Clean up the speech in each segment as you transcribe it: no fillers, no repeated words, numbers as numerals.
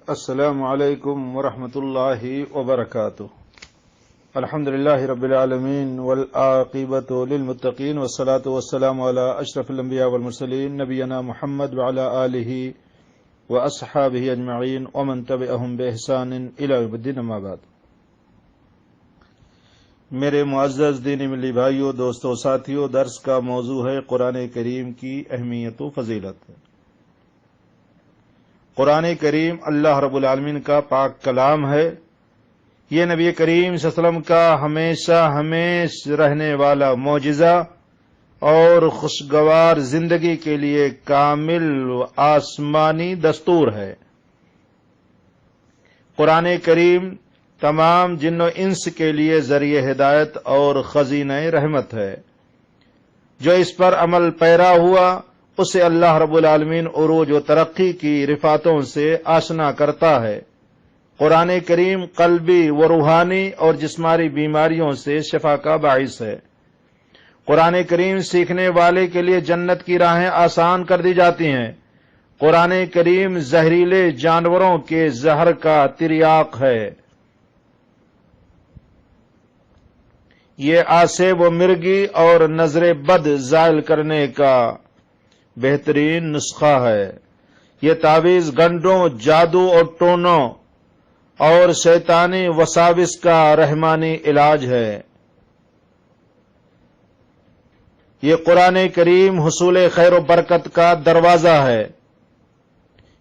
السلام علیکم ورحمۃ اللہ وبرکاتہ۔ الحمد للہ رب العالمین والعاقبۃ للمتقین والصلاة والسلام علی اشرف الانبیاء والمرسلین نبینا محمد وعلی آلہ واصحابہ اجمعین ومن تبعہم بإحسان الی یوم الدین، اما بعد۔ میرے معزز دینی ملی بھائیوں، دوستوں، ساتھیوں، درس کا موضوع ہے قرآن کریم کی اہمیت و فضیلت۔ قرآن کریم اللہ رب العالمین کا پاک کلام ہے۔ یہ نبی کریم صلی اللہ علیہ وسلم کا ہمیشہ ہمیشہ رہنے والا معجزہ اور خوشگوار زندگی کے لیے کامل و آسمانی دستور ہے۔ قرآن کریم تمام جن و انس کے لیے ذریعہ ہدایت اور خزینہ رحمت ہے۔ جو اس پر عمل پیرا ہوا اسے اللہ رب العالمین عروج و ترقی کی رفعتوں سے آشنا کرتا ہے۔ قرآن کریم قلبی و روحانی اور جسمانی بیماریوں سے شفا کا باعث ہے۔ قرآن کریم سیکھنے والے کے لیے جنت کی راہیں آسان کر دی جاتی ہیں۔ قرآن کریم زہریلے جانوروں کے زہر کا تریاق ہے۔ یہ آسیب و مرگی اور نظر بد زائل کرنے کا بہترین نسخہ ہے۔ یہ تعویذ گنڈوں، جادو اور ٹونوں اور شیطانی وساوس کا رحمانی علاج ہے۔ یہ قرآن کریم حصول خیر و برکت کا دروازہ ہے۔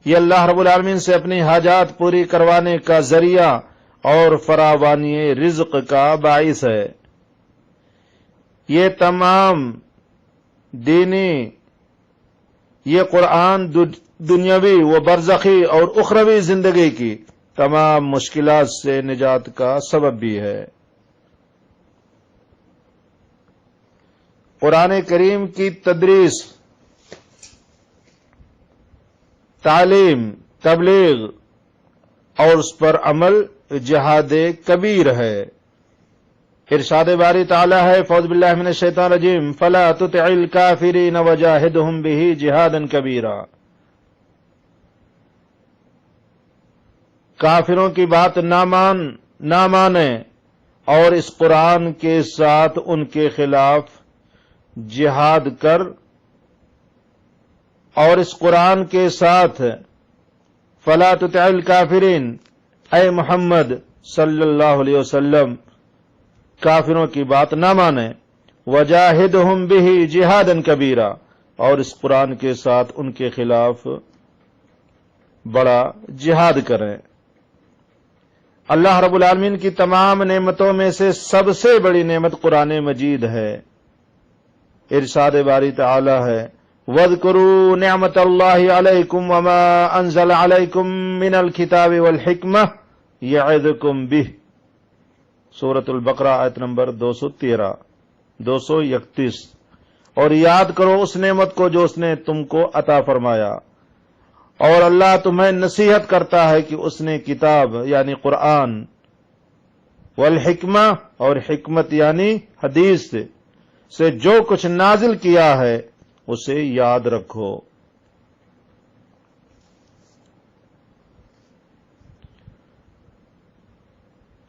یہ اللہ رب العالمین سے اپنی حاجات پوری کروانے کا ذریعہ اور فراوانی رزق کا باعث ہے۔ یہ تمام دینی یہ قرآن دنیاوی و برزخی اور اخروی زندگی کی تمام مشکلات سے نجات کا سبب بھی ہے۔ قرآن کریم کی تدریس، تعلیم، تبلیغ اور اس پر عمل جہاد کبیر ہے۔ ارشاد باری تعالی ہے، اعوذ باللہ من الشیطان الرجیم، فلا تطع الکافرین وجاہدہم بہ جہادا کبیرا۔ کافروں کی بات نہ مانیں اور اس قرآن کے ساتھ ان کے خلاف جہاد کر، اور اس قرآن کے ساتھ فلا تطع الکافرین، اے محمد صلی اللہ علیہ وسلم کافروں کی بات نہ مانیں، وجاہدہم بہ جہادا کبیرا، اور اس قرآن کے ساتھ ان کے خلاف بڑا جہاد کریں۔ اللہ رب العالمین کی تمام نعمتوں میں سے سب سے بڑی نعمت قرآن مجید ہے۔ ارشاد باری تعالی ہے، وَاذْكُرُوا نِعْمَةَ اللَّهِ عَلَيْكُمْ وَمَا أَنزَلَ عَلَيْكُمْ مِنَ الْكِتَابِ وَالْحِكْمَةِ يَعِظُكُمْ بِهِ۔ سورۃ البقرہ آیت نمبر 213 231۔ اور یاد کرو اس نعمت کو جو اس نے تم کو عطا فرمایا، اور اللہ تمہیں نصیحت کرتا ہے کہ اس نے کتاب یعنی قرآن، والحکمہ اور حکمت یعنی حدیث سے جو کچھ نازل کیا ہے اسے یاد رکھو۔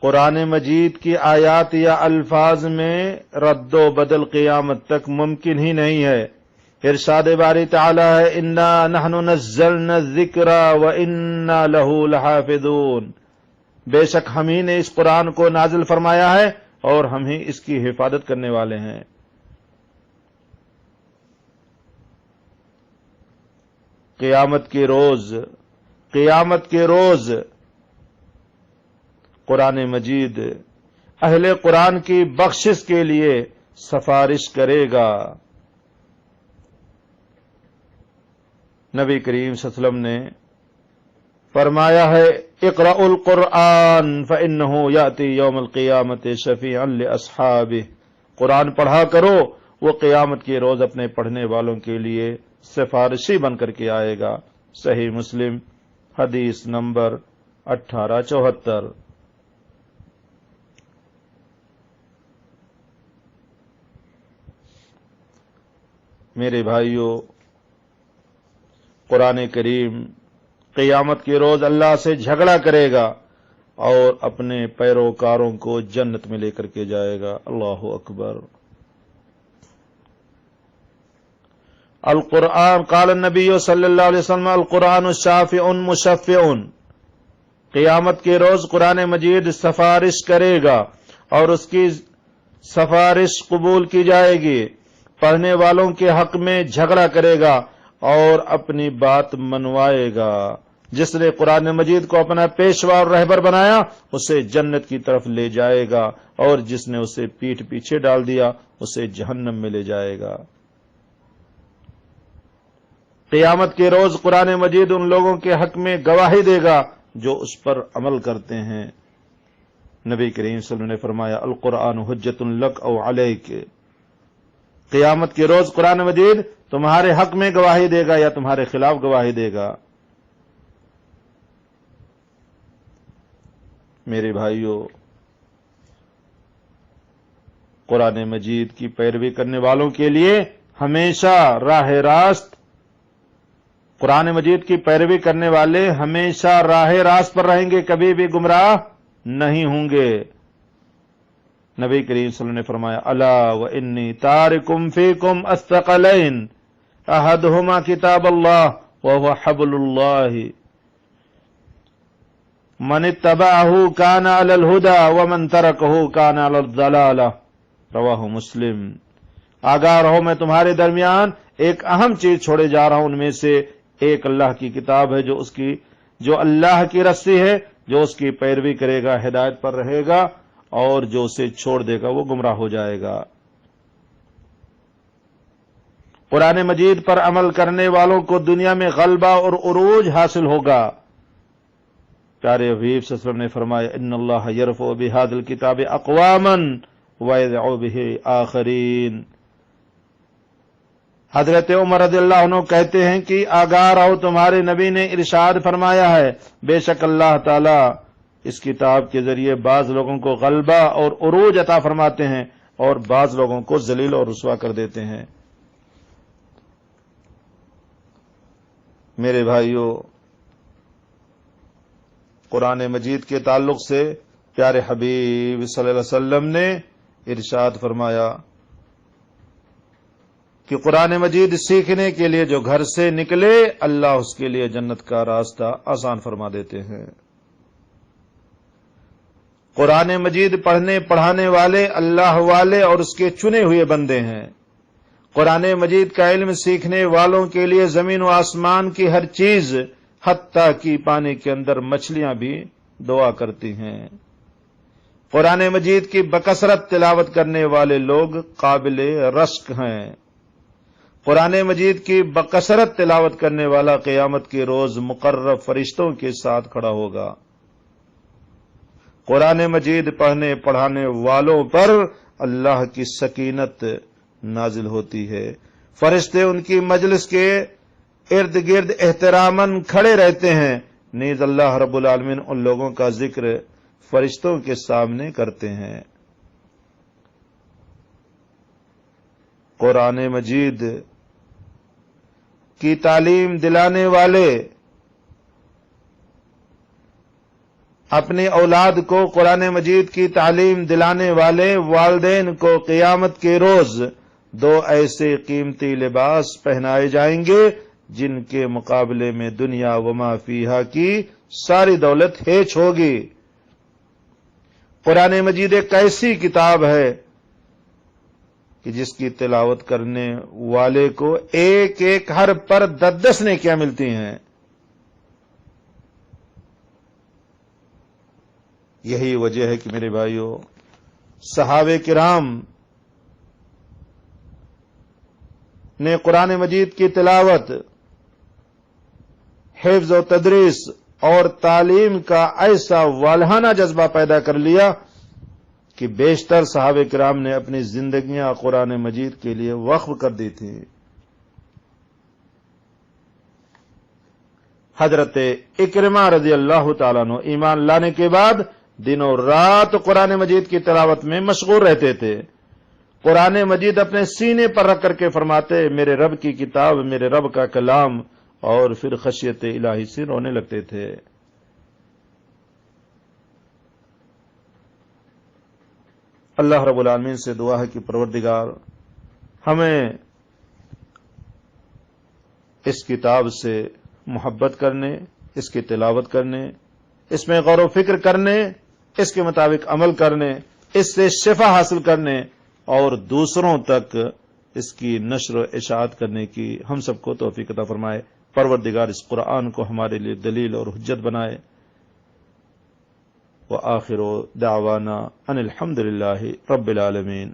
قرآن مجید کی آیات یا الفاظ میں رد و بدل قیامت تک ممکن ہی نہیں ہے۔ ارشاد باری تعالی ہے، انا نحن نزلنا الذکر وانا له لحافظون۔ بے شک ہم ہی نے اس قرآن کو نازل فرمایا ہے اور ہم ہی اس کی حفاظت کرنے والے ہیں۔ قیامت کے روز قرآن مجید اہل قرآن کی بخشش کے لیے سفارش کرے گا۔ نبی کریم صلی اللہ علیہ وسلم نے فرمایا ہے، اقرأوا القرآن فإنه یأتی یوم القیامت شفیعا لأصحابہ۔ قرآن پڑھا کرو، وہ قیامت کے روز اپنے پڑھنے والوں کے لیے سفارشی بن کر کے آئے گا۔ صحیح مسلم حدیث نمبر 1874۔ میرے بھائیوں، قرآن کریم قیامت کے روز اللہ سے جھگڑا کرے گا اور اپنے پیروکاروں کو جنت میں لے کر کے جائے گا۔ اللہ اکبر۔ القرآن قال النبی صلی اللہ علیہ وسلم القرآن شافع مشفع، قیامت کے روز قرآن مجید سفارش کرے گا اور اس کی سفارش قبول کی جائے گی، پڑھنے والوں کے حق میں جھگڑا کرے گا اور اپنی بات منوائے گا۔ جس نے قرآن مجید کو اپنا پیشوا اور رہبر بنایا اسے جنت کی طرف لے جائے گا، اور جس نے اسے پیٹھ پیچھے ڈال دیا اسے جہنم میں لے جائے گا۔ قیامت کے روز قرآن مجید ان لوگوں کے حق میں گواہی دے گا جو اس پر عمل کرتے ہیں۔ نبی کریم صلی اللہ علیہ وسلم نے فرمایا القرآن حجت لک او علیک، قیامت کے روز قرآن مجید تمہارے حق میں گواہی دے گا یا تمہارے خلاف گواہی دے گا۔ میرے بھائیو، قرآن مجید کی پیروی کرنے والوں کے لیے ہمیشہ راہ راست، قرآن مجید کی پیروی کرنے والے ہمیشہ راہ راست پر رہیں گے، کبھی بھی گمراہ نہیں ہوں گے۔ نبی کریم صلی اللہ علیہ وسلم نے فرمایا الا وانی تارکم فیکم الثقلین احدہما کتاب اللہ وهو حبل اللہ من اتبعہ کان علی الہدی ومن ترکہ کان علی الضلالہ، رواہ مسلم۔ آگاہ رہو، میں تمہارے درمیان ایک اہم چیز چھوڑے جا رہا ہوں، ان میں سے ایک اللہ کی کتاب ہے، جو اللہ کی رسی ہے، جو اس کی پیروی کرے گا ہدایت پر رہے گا، اور جو اسے چھوڑ دے گا وہ گمراہ ہو جائے گا۔ قرآن مجید پر عمل کرنے والوں کو دنیا میں غلبہ اور عروج حاصل ہوگا۔ پیارے حبیب صلی اللہ علیہ وسلم نے فرمایا ان اللہ یرفع بہذا الکتاب اقواما ویضع بہ آخرین۔ حضرت عمر رضی اللہ عنہ کہتے ہیں کہ آگاہ رہو، تمہارے نبی نے ارشاد فرمایا ہے بے شک اللہ تعالی اس کتاب کے ذریعے بعض لوگوں کو غلبہ اور عروج عطا فرماتے ہیں اور بعض لوگوں کو ذلیل اور رسوا کر دیتے ہیں۔ میرے بھائیو، قرآن مجید کے تعلق سے پیارے حبیب صلی اللہ علیہ وسلم نے ارشاد فرمایا کہ قرآن مجید سیکھنے کے لیے جو گھر سے نکلے اللہ اس کے لیے جنت کا راستہ آسان فرما دیتے ہیں۔ قرآن مجید پڑھنے پڑھانے والے اللہ والے اور اس کے چنے ہوئے بندے ہیں۔ قرآن مجید کا علم سیکھنے والوں کے لیے زمین و آسمان کی ہر چیز، حتیٰ کہ پانی کے اندر مچھلیاں بھی دعا کرتی ہیں۔ قرآن مجید کی بکثرت تلاوت کرنے والے لوگ قابل رشک ہیں۔ قرآن مجید کی بکثرت تلاوت کرنے والا قیامت کے روز مقرب فرشتوں کے ساتھ کھڑا ہوگا۔ قرآن مجید پڑھنے پڑھانے والوں پر اللہ کی سکینت نازل ہوتی ہے، فرشتے ان کی مجلس کے ارد گرد احتراماً کھڑے رہتے ہیں، نیز اللہ رب العالمین ان لوگوں کا ذکر فرشتوں کے سامنے کرتے ہیں۔ قرآن مجید کی تعلیم دلانے والے اپنی اولاد کو قرآن مجید کی تعلیم دلانے والے والدین کو قیامت کے روز دو ایسے قیمتی لباس پہنائے جائیں گے جن کے مقابلے میں دنیا وما فیہا کی ساری دولت ہیچ ہوگی۔ قرآن مجید ایک ایسی کتاب ہے کہ جس کی تلاوت کرنے والے کو ایک ایک حرف پر 10 نیکیاں ملتی ہیں۔ یہی وجہ ہے کہ میرے بھائیو، صحابہ کرام نے قرآن مجید کی تلاوت، حفظ و تدریس اور تعلیم کا ایسا والہانہ جذبہ پیدا کر لیا کہ بیشتر صحابہ کرام نے اپنی زندگیاں قرآن مجید کے لیے وقف کر دی تھی۔ حضرت اکرمہ رضی اللہ تعالیٰ عنہ ایمان لانے کے بعد دنوں رات قرآن مجید کی تلاوت میں مشغول رہتے تھے۔ قرآن مجید اپنے سینے پر رکھ کر کے فرماتے، میرے رب کی کتاب، میرے رب کا کلام اور پھر خشیت الہی سے رونے لگتے تھے۔ اللہ رب العالمین سے دعا ہے کہ پروردگار ہمیں اس کتاب سے محبت کرنے، اس کی تلاوت کرنے، اس میں غور و فکر کرنے، اس کے مطابق عمل کرنے، اس سے شفا حاصل کرنے اور دوسروں تک اس کی نشر و اشاعت کرنے کی ہم سب کو توفیق عطا فرمائے۔ پروردگار اس قرآن کو ہمارے لیے دلیل اور حجت بنائے۔ وآخر دعوانا ان الحمد للہ رب العالمین۔